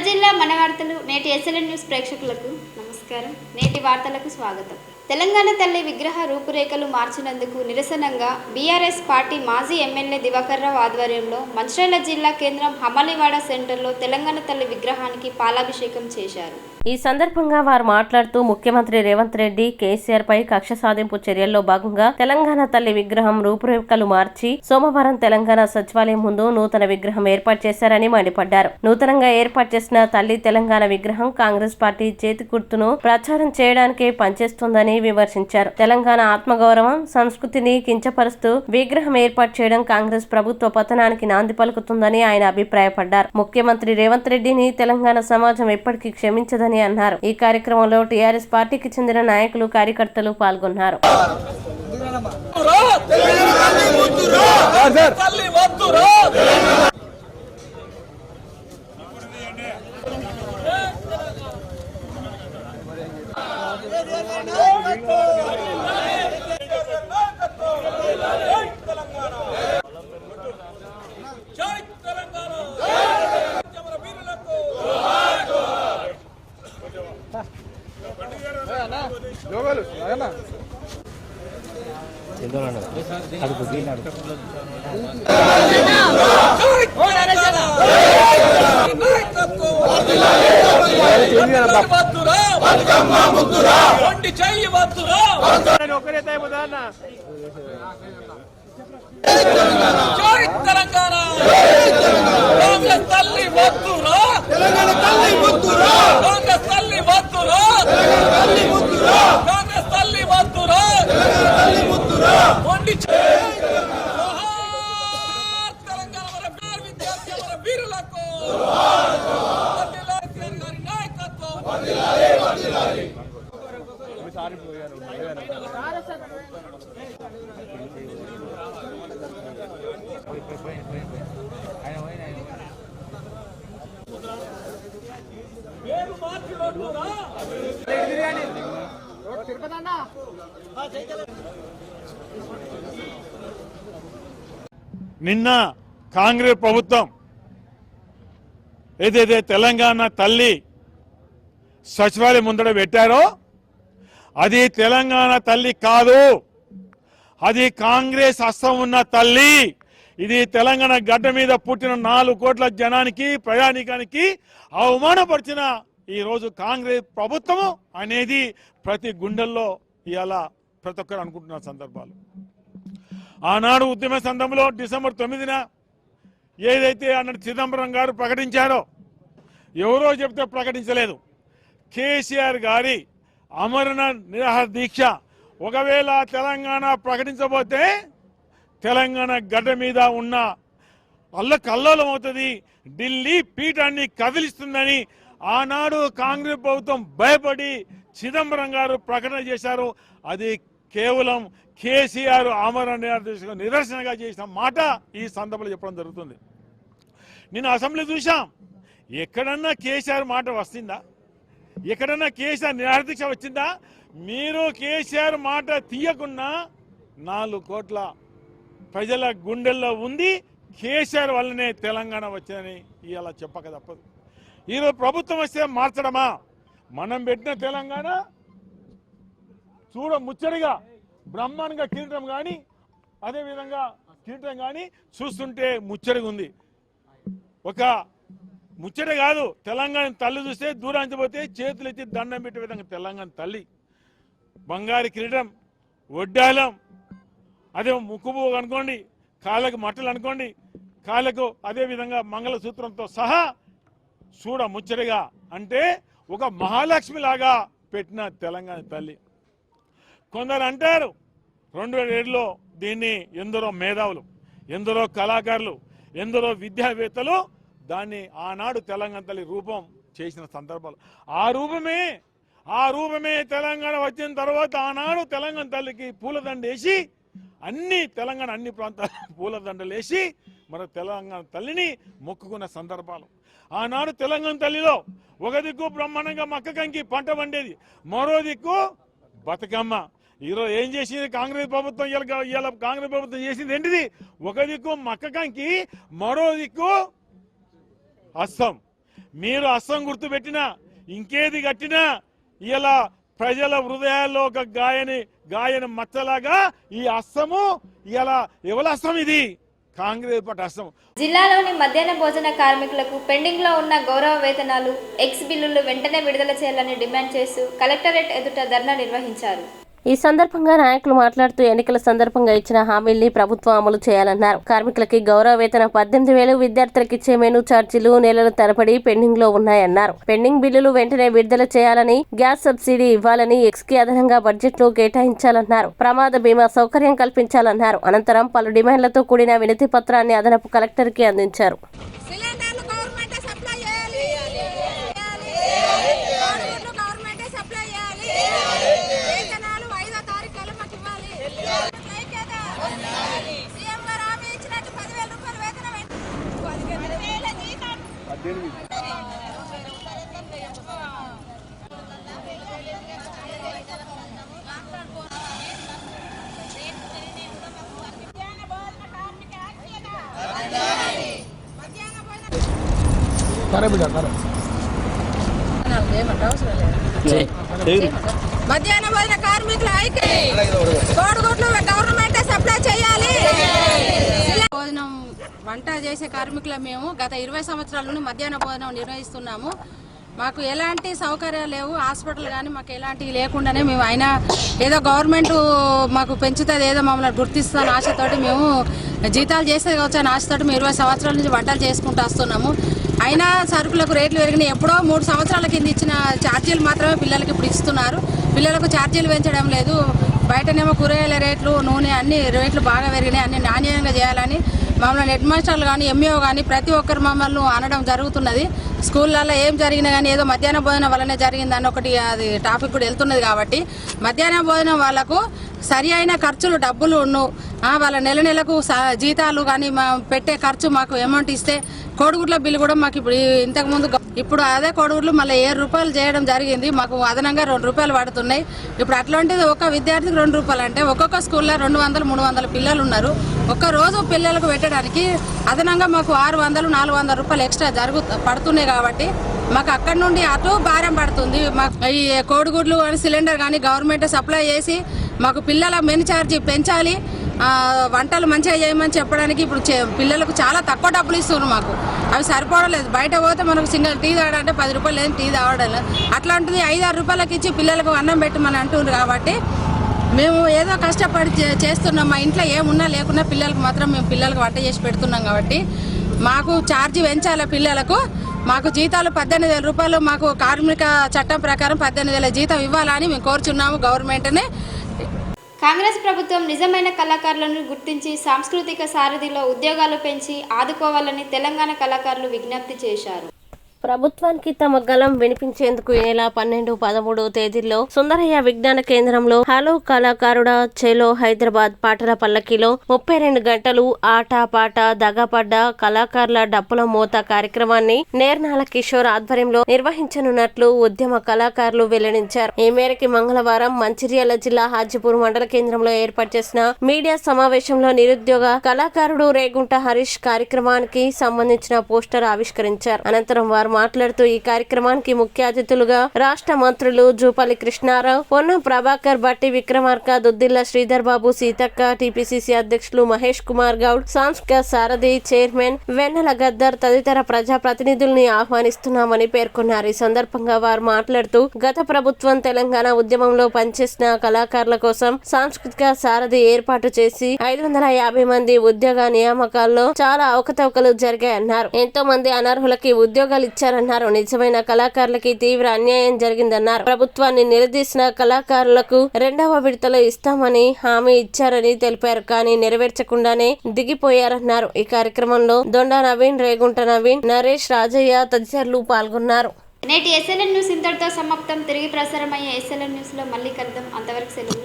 జిల్లా మన వార్తలు నేటి ఎస్ఎల్ఎన్ న్యూస్ ప్రేక్షకులకు నమస్కారం. నేటి వార్తలకు స్వాగతం. తెలంగాణ తల్లి విగ్రహ రూపురేఖలు మార్చినందుకు నిరసనగా బీఆర్ఎస్ పార్టీ మాజీ ఎమ్మెల్యే దివాకర్ రావు ఆధ్వర్యంలో మంచిర్యాల జిల్లా కేంద్రం హమలివాడ సెంటర్లో తెలంగాణ తల్లి విగ్రహానికి పాలాభిషేకం చేశారు. ఈ సందర్భంగా వారు మాట్లాడుతూ ముఖ్యమంత్రి రేవంత్ రెడ్డి కేసీఆర్ పై కక్ష సాధింపు చర్యల్లో భాగంగా తెలంగాణ తల్లి విగ్రహం రూపురేఖలు మార్చి సోమవారం తెలంగాణ సచివాలయం ముందు నూతన విగ్రహం ఏర్పాటు చేశారని మండిపడ్డారు. నూతనంగా ఏర్పాటు చేసిన తల్లి తెలంగాణ విగ్రహం కాంగ్రెస్ పార్టీ చేతి గుర్తును ప్రచారం చేయడానికే పనిచేస్తుందని విమర్శించారు. తెలంగాణ ఆత్మగౌరవం సంస్కృతిని కించపరుస్తూ విగ్రహం ఏర్పాటు చేయడం కాంగ్రెస్ ప్రభుత్వ పతనానికి నాంది పలుకుతుందని ఆయన అభిప్రాయపడ్డారు. ముఖ్యమంత్రి రేవంత్ రెడ్డిని తెలంగాణ సమాజం ఎప్పటికీ క్షమించదని అన్నారు. ఈ కార్యక్రమంలో టీఆర్ఎస్ పార్టీకి చెందిన నాయకులు కార్యకర్తలు పాల్గొన్నారు. నిన్న కాంగ్రెస్ ప్రభుత్వం ఏదైతే తెలంగాణ తల్లి సచివాలయం ముందర పెట్టారో అది తెలంగాణ తల్లి కాదు, అది కాంగ్రెస్ హస్తం ఉన్న తల్లి. ఇది తెలంగాణ గడ్డ మీద పుట్టిన 4 కోట్ల జనానికి ప్రయాణికానికి అవమానపరిచిన ఈరోజు కాంగ్రెస్ ప్రభుత్వము అనేది ప్రతి గుండెల్లో ఇవాళ ప్రతి ఒక్కరు అనుకుంటున్న సందర్భాలు. ఆనాడు ఉద్యమ సందర్భంలో డిసెంబర్ 9న ఏదైతే అన్న చిదంబరం గారు ప్రకటించారో ఎవరో చెప్తే ప్రకటించలేదు. కేసీఆర్ గారి అమరణ నిరాహార దీక్ష ఒకవేళ తెలంగాణ ప్రకటించబోతే తెలంగాణ గడ్డ మీద ఉన్న అల్లకల్లోలం అవుతుంది, ఢిల్లీ పీఠాన్ని కదిలిస్తుందని ఆనాడు కాంగ్రెస్ ప్రభుత్వం భయపడి చిదంబరం గారు ప్రకటన చేశారు. అది కేవలం కేసీఆర్ ఆమరణ నిదర్శనగా చేసిన మాట ఈ సందర్భంలో చెప్పడం జరుగుతుంది. నేను అసెంబ్లీ చూశాం, ఎక్కడన్నా కేసీఆర్ మాట వస్తుందా? ఎక్కడన్నా కేసీఆర్ నిరాహార దీక్ష వచ్చిందా? మీరు కేసీఆర్ మాట తీయకున్నా 4 కోట్ల ప్రజల గుండెల్లో ఉంది. కేసీఆర్ వల్లనే తెలంగాణ వచ్చిందని ఇలా చెప్పక తప్పదు. ఈరోజు ప్రభుత్వం వస్తే మార్చడమా? మనం పెట్టిన తెలంగాణ చూడ ముచ్చడిగా బ్రహ్మాండంగా కిరీటం కానీ అదేవిధంగా కిరీటం కానీ చూస్తుంటే ముచ్చడిగా ఉంది. ఒక ముచ్చట కాదు, తెలంగాణ తల్లి చూస్తే దూరానికి పోతే చేతులు ఎత్తి దండం పెట్టే విధంగా తెలంగాణ తల్లి బంగారు కిరీటం, వడ్డాలం, అదే ముక్కుబు అనుకోండి, కాళ్ళకు మట్టలు అనుకోండి, కాళ్ళకు అదేవిధంగా మంగళసూత్రంతో సహా చూడ ముచ్చటగా అంటే ఒక మహాలక్ష్మి లాగా పెట్టిన తెలంగాణ తల్లి. కొందరు అంటారు 2007లో దీన్ని ఎందరో మేధావులు, ఎందరో కళాకారులు, ఎందరో విద్యావేత్తలు దాన్ని ఆనాడు తెలంగాణ తల్లి రూపం చేసిన సందర్భాలు. ఆ రూపమే తెలంగాణ వచ్చిన తర్వాత ఆనాడు తెలంగాణ తల్లికి పూలదండ వేసి తెలంగాణ అన్ని ప్రాంతాలు పూలదండలు వేసి మన తెలంగాణ తల్లిని మొక్కుకున్న సందర్భాలు. ఆనాడు తెలంగాణ తల్లిలో ఒక దిక్కు బ్రహ్మాండంగా మక్క కంకి పంట పండేది, మరో దిక్కు బతుకమ్మ. ఈరోజు ఏం చేసింది కాంగ్రెస్ ప్రభుత్వం? ఇవాళ కాంగ్రెస్ ప్రభుత్వం చేసింది ఏంటిది? ఒక దిక్కు మక్క కంకి, మరో దిక్కు హస్తం. మీరు అస్సం గుర్తు పెట్టినా ఇంకేది కట్టినా ఇలా ప్రజల హృదయాల్లో ఒక గాయని మచ్చలాగా ఈ అస్సము ఇలా ఎవరి అస్సం ఇది కాంగ్రెస్ పార్టీ అస్సం. జిల్లాలోని మధ్యాహ్న భోజన కార్మికులకు పెండింగ్ లో ఉన్న గౌరవ వేతనాలు ఎక్స్ బిల్లులు వెంటనే విడుదల చేయాలని డిమాండ్ చేస్తూ కలెక్టరేట్ ఎదుట ధర్నా నిర్వహించారు. ఈ సందర్భంగా నాయకులు మాట్లాడుతూ ఎన్నికల సందర్భంగా ఇచ్చిన హామీల్ని ప్రభుత్వం అమలు చేయాలన్నారు. కార్మికులకి గౌరవ వేతనం 18,000, విద్యార్థులకు ఇచ్చే మెనూ ఛార్జీలు నెలల తరబడి పెండింగ్ లో ఉన్నాయన్నారు. పెండింగ్ బిల్లులు వెంటనే విడుదల చేయాలని, గ్యాస్ సబ్సిడీ ఇవ్వాలని, ఎక్స్ కి అదనంగా బడ్జెట్ లో కేటాయించాలన్నారు. ప్రమాద బీమా సౌకర్యం కల్పించాలన్నారు. అనంతరం పలు డిమాండ్లతో కూడిన వినతి పత్రాన్ని అదనపు కలెక్టర్ కి అందించారు. మధ్యాహ్న భోజన కార్మికుల కోడిగుడ్లు గవర్నమెంట్ సప్లై చేయాలి. భోజనం వంట చేసే కార్మికుల మేము గత 20 సంవత్సరాల నుండి మధ్యాహ్న భోజనం నిర్వహిస్తున్నాము. మాకు ఎలాంటి సౌకర్యాలు లేవు, హాస్పిటల్ కానీ మాకు ఎలాంటివి లేకుండానే మేము అయినా ఏదో గవర్నమెంట్ మాకు పెంచుతుంది, ఏదో మమ్మల్ని గుర్తిస్తాను ఆశతోటి మేము జీతాలు చేసేది వచ్చాను ఆశతోటి మేము 20 సంవత్సరాల నుంచి వంటలు చేసుకుంటూ వస్తున్నాము. అయినా సరుకులకు రేట్లు పెరిగినాయి. ఎప్పుడో 3 సంవత్సరాల కింద ఇచ్చిన ఛార్జీలు మాత్రమే పిల్లలకి ఇప్పుడు ఇస్తున్నారు. పిల్లలకు ఛార్జీలు పెంచడం లేదు. బయటనేమో కూరగాయల రేట్లు, నూనె అన్ని రేట్లు బాగా పెరిగినాయి. అన్ని నాణ్యంగా చేయాలని మమ్మల్ని హెడ్ మాస్టర్లు కానీ ఎంఈఓ కానీ ప్రతి ఒక్కరు మమ్మల్ని అనడం జరుగుతున్నది. స్కూళ్ళల్లో ఏం జరిగినా కానీ ఏదో మధ్యాహ్న భోజనం వల్లనే జరిగిందని ఒకటి అది టాపిక్ కూడా వెళ్తున్నది. కాబట్టి మధ్యాహ్న భోజనం వాళ్ళకు సరి అయిన ఖర్చులు డబ్బులు వాళ్ళ నెలకు జీతాలు కానీ పెట్టే ఖర్చు మాకు అమౌంట్ ఇస్తే కోడిగుడ్ల బిల్లు కూడా మాకు ఇప్పుడు అదే కోడిగుడ్లు మళ్ళీ 7 రూపాయలు చేయడం జరిగింది. మాకు అదనంగా 2 రూపాయలు పడుతున్నాయి. ఇప్పుడు అట్లాంటిది ఒక విద్యార్థికి 2 రూపాయలు అంటే ఒక్కొక్క స్కూల్లో 200, 300 పిల్లలు ఉన్నారు. ఒక్క రోజు పిల్లలకు పెట్టడానికి అదనంగా మాకు 600, 400 రూపాయలు ఎక్స్ట్రా పడుతున్నాయి. కాబట్టి మాకు అక్కడి నుండి అటు భారం పడుతుంది. మాకు ఈ కోడిగుడ్లు కానీ సిలిండర్ కానీ గవర్నమెంట్ సప్లై చేసి మాకు పిల్లల మెను ఛార్జీ పెంచాలి, వంటలు మంచిగా చేయమని చెప్పడానికి ఇప్పుడు పిల్లలకు చాలా తక్కువ డబ్బులు ఇస్తున్నారు. మాకు అవి సరిపోవడం. బయట పోతే మనకు సింగిల్ టీ తాగాలంటే 10 రూపాయలు లేదు టీ తాగడం. అట్లాంటిది 5-6 రూపాయలకి ఇచ్చి పిల్లలకు అన్నం పెట్టమని అంటున్నారు. కాబట్టి మేము ఏదో కష్టపడి చేస్తున్నాం. మా ఇంట్లో ఏమున్నా లేకున్నా పిల్లలకు మాత్రం మేము పిల్లలకు వంట చేసి పెడుతున్నాం. కాబట్టి మాకు ఛార్జీ పెంచాలి. పిల్లలకు మాకు జీతాలు 18,000 రూపాయలు మాకు కార్మిక చట్టం ప్రకారం 18,000 జీతం ఇవ్వాలని మేము కోరుచున్నాము గవర్నమెంట్ని. కాంగ్రెస్ ప్రభుత్వం నిజమైన కళాకారులను గుర్తించి సాంస్కృతిక సారథిలో ఉద్యోగాలు పెంచి ఆదుకోవాలని తెలంగాణ కళాకారులు విజ్ఞప్తి చేశారు. ప్రభుత్వానికి తమ గలం వినిపించేందుకు ఈ నెల 12, 13 తేదీల్లో సుందరయ్య విజ్ఞాన కేంద్రంలో హలో కళాకారుడా చేలో హైదరాబాద్ పాటల పల్లకిలో 32 గంటలు ఆట పాట దగపడ్డ కళాకారుల డప్పుల మోత కార్యక్రమాన్ని నేర్నాల కిషోర్ ఆధ్వర్యంలో నిర్వహించనున్నట్లు ఉద్యమ కళాకారులు వెల్లడించారు. ఈ మేరకు మంగళవారం మంచిర్యాల జిల్లా హాజీపూర్ మండల కేంద్రంలో ఏర్పాటు చేసిన మీడియా సమావేశంలో నిరుద్యోగ కళాకారుడు రేగుంట హరీష్ కార్యక్రమానికి సంబంధించిన పోస్టర్ ఆవిష్కరించారు. అనంతరం వారు మాట్లాడుతూ ఈ కార్యక్రమానికి ముఖ్య అతిథులుగా రాష్ట్ర మంత్రులు జూపల్లి కృష్ణారావు, పొన్నం ప్రభాకర్, బట్టి విక్రమార్క, దుద్దిల్ల శ్రీధర్ బాబు, సీతక్క, టీపీసీసీ అధ్యక్షులు మహేష్ కుమార్ గౌడ్, సాంస్కృతిక సారథి చైర్మన్ వెన్నెల గద్దర్ తదితర ప్రజా ప్రతినిధుల్ని ఆహ్వానిస్తున్నామని పేర్కొన్నారు. ఈ సందర్భంగా వారు మాట్లాడుతూ గత ప్రభుత్వం తెలంగాణ ఉద్యమంలో పనిచేసిన కళాకారుల కోసం సాంస్కృతిక సారథి ఏర్పాటు చేసి 550 మంది ఉద్యోగ నియామకాల్లో చాలా అవకతవకలు జరిగాయన్నారు. ఎంతో మంది అనర్హులకి ఉద్యోగాలు ఇచ్చారన్నారు. నిజమైన కళాకారులకి తీవ్ర అన్యాయం జరిగిందన్నారు. ప్రభుత్వాన్ని నిలదీసిన కళాకారులకు 2వ విడతలో ఇస్తామని హామీ ఇచ్చారని తెలిపారు. కానీ నెరవేర్చకుండానే దిగిపోయారన్నారు. ఈ కార్యక్రమంలో దొండ నవీన్, రేగుంట నవీన్, నరేష్, రాజయ్య తదితరులు పాల్గొన్నారు. నేటి ఎస్ఎల్ఎన్ న్యూస్ ఇంతటితో సమాప్తం. తిరిగి ప్రసారమయ్యే ఎస్ఎల్ఎన్ న్యూస్ లో మళ్ళీ కలుద్దాం. అంతవరకు సెలవు.